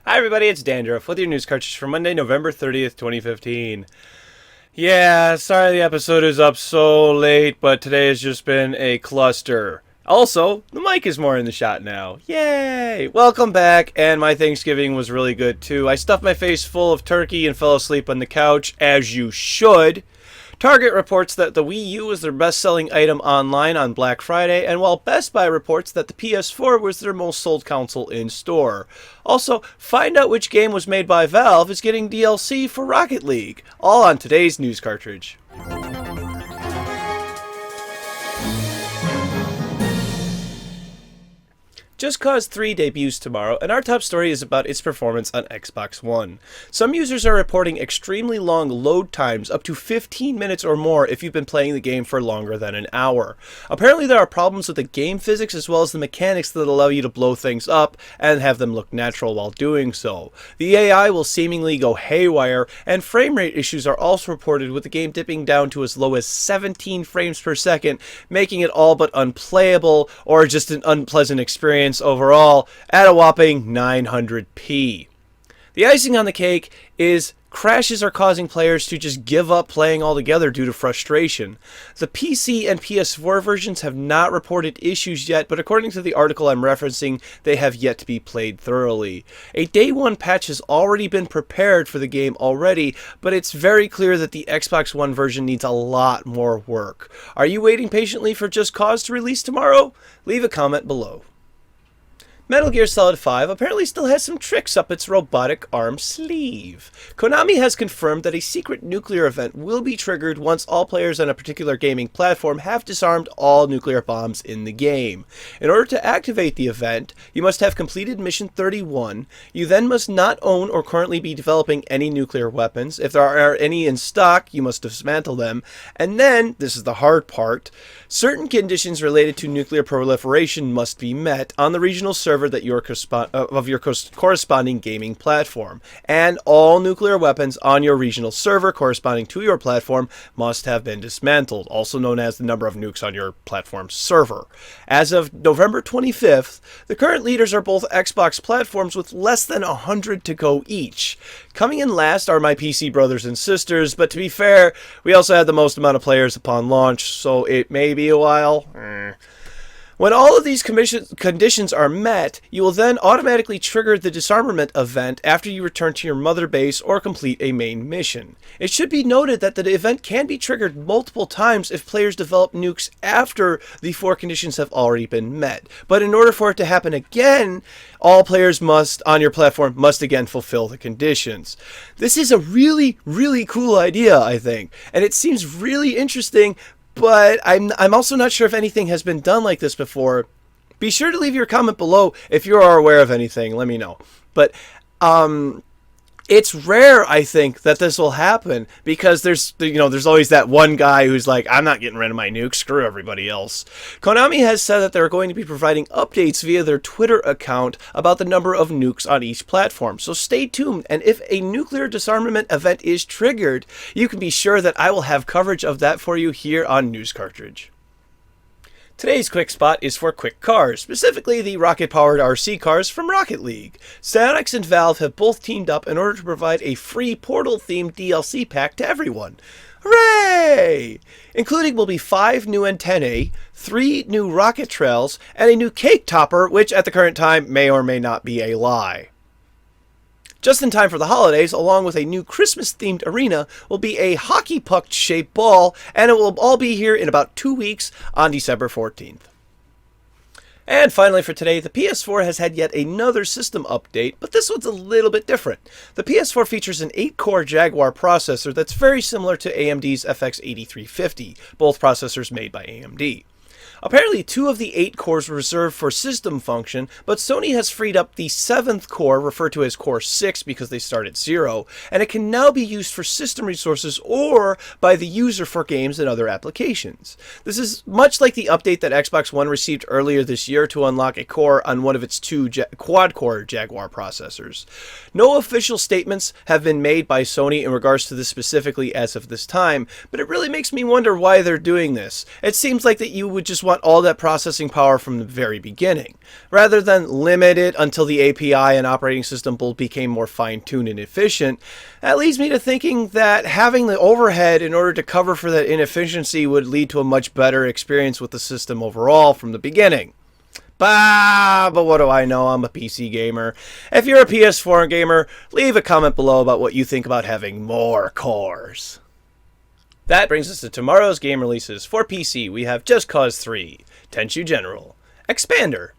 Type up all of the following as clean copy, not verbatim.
Hi everybody, it's Dandruff with your news cartridge for Monday, November 30th, 2015. Yeah, sorry the episode is up so late, but today has just been a cluster. Also, the mic is more in the shot now. Yay! Welcome back, and my Thanksgiving was really good too. I stuffed my face full of turkey and fell asleep on the couch, as you should. Target reports that the Wii U was their best-selling item online on Black Friday, and while Best Buy reports that the PS4 was their most sold console in-store. Also, find out which game was made by Valve is getting DLC for Rocket League. All on today's news cartridge. Just Cause 3 debuts tomorrow, and our top story is about its performance on Xbox One. Some users are reporting extremely long load times, up to 15 minutes or more if you've been playing the game for longer than an hour. Apparently there are problems with the game physics as well as the mechanics that allow you to blow things up and have them look natural while doing so. The AI will seemingly go haywire, and frame rate issues are also reported, with the game dipping down to as low as 17 frames per second, making it all but unplayable or just an unpleasant experience overall at a whopping 900p. The icing on the cake is crashes are causing players to just give up playing altogether due to frustration. The PC and PS4 versions have not reported issues yet, but according to the article I'm referencing, they have yet to be played thoroughly. A day one patch has already been prepared for the game already, but it's very clear that the Xbox One version needs a lot more work. Are you waiting patiently for Just Cause to release tomorrow? Leave a comment below. Metal Gear Solid 5 apparently still has some tricks up its robotic arm sleeve. Konami has confirmed that a secret nuclear event will be triggered once all players on a particular gaming platform have disarmed all nuclear bombs in the game. In order to activate the event, you must have completed Mission 31. You then must not own or currently be developing any nuclear weapons. If there are any in stock, you must dismantle them. And then, this is the hard part, certain conditions related to nuclear proliferation must be met on the regional server that your corresponding gaming platform, and all nuclear weapons on your regional server corresponding to your platform must have been dismantled, also known as the number of nukes on your platform's server. As of November 25th, the current leaders are both Xbox platforms with less than 100 to go each. Coming in last are my PC brothers and sisters, but to be fair, we also had the most amount of players upon launch, so it may be a while. When all of these conditions are met, you will then automatically trigger the disarmament event after you return to your mother base or complete a main mission. It should be noted that the event can be triggered multiple times if players develop nukes after the four conditions have already been met. But in order for it to happen again, all players on your platform must again fulfill the conditions. This is a really, really cool idea, I think, and it seems really interesting. But I'm also not sure if anything has been done like this before. Be sure to leave your comment below if you are aware of anything. Let me know. But it's rare, I think, that this will happen because there's always that one guy who's like, I'm not getting rid of my nuke, screw everybody else. Konami has said that they're going to be providing updates via their Twitter account about the number of nukes on each platform. So stay tuned, and if a nuclear disarmament event is triggered, you can be sure that I will have coverage of that for you here on News Cartridge. Today's quick spot is for quick cars, specifically the rocket-powered RC cars from Rocket League. Psyonix and Valve have both teamed up in order to provide a free Portal-themed DLC pack to everyone. Hooray! Including will be 5 new antennae, 3 new rocket trails, and a new cake topper, which at the current time may or may not be a lie. Just in time for the holidays, along with a new Christmas-themed arena, will be a hockey puck-shaped ball, and it will all be here in about 2 weeks on December 14th. And finally for today, the PS4 has had yet another system update, but this one's a little bit different. The PS4 features an 8-core Jaguar processor that's very similar to AMD's FX 8350, both processors made by AMD. Apparently 2 of the 8 cores were reserved for system function, but Sony has freed up the 7th core, referred to as Core 6 because they start at 0, and it can now be used for system resources or by the user for games and other applications. This is much like the update that Xbox One received earlier this year to unlock a core on one of its 2 quad-core Jaguar processors. No official statements have been made by Sony in regards to this specifically as of this time, but it really makes me wonder why they're doing this. It seems like that you would just want want all that processing power from the very beginning, rather than limit it until the API and operating system both became more fine-tuned and efficient. That leads me to thinking that having the overhead in order to cover for that inefficiency would lead to a much better experience with the system overall from the beginning. But what do I know? I'm a PC gamer. If you're a PS4 gamer, leave a comment below about what you think about having more cores. That brings us to tomorrow's game releases. For PC, we have Just Cause 3, Tenchu General, Expander,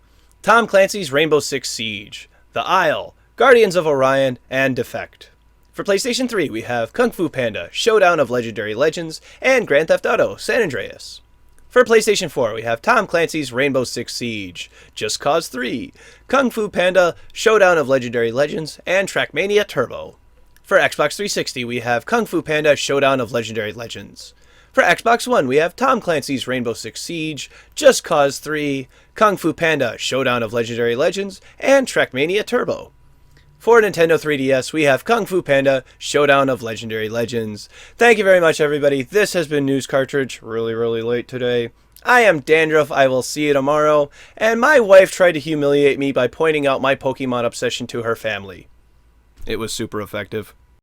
Tom Clancy's Rainbow Six Siege, The Isle, Guardians of Orion, and Defect. For PlayStation 3, we have Kung Fu Panda, Showdown of Legendary Legends, and Grand Theft Auto, San Andreas. For PlayStation 4, we have Tom Clancy's Rainbow Six Siege, Just Cause 3, Kung Fu Panda, Showdown of Legendary Legends, and Trackmania Turbo. For Xbox 360, we have Kung Fu Panda, Showdown of Legendary Legends. For Xbox One, we have Tom Clancy's Rainbow Six Siege, Just Cause 3, Kung Fu Panda, Showdown of Legendary Legends, and Trackmania Turbo. For Nintendo 3DS, we have Kung Fu Panda, Showdown of Legendary Legends. Thank you very much, everybody. This has been News Cartridge. Really late today. I am Dandruff. I will see you tomorrow. And my wife tried to humiliate me by pointing out my Pokemon obsession to her family. It was super effective.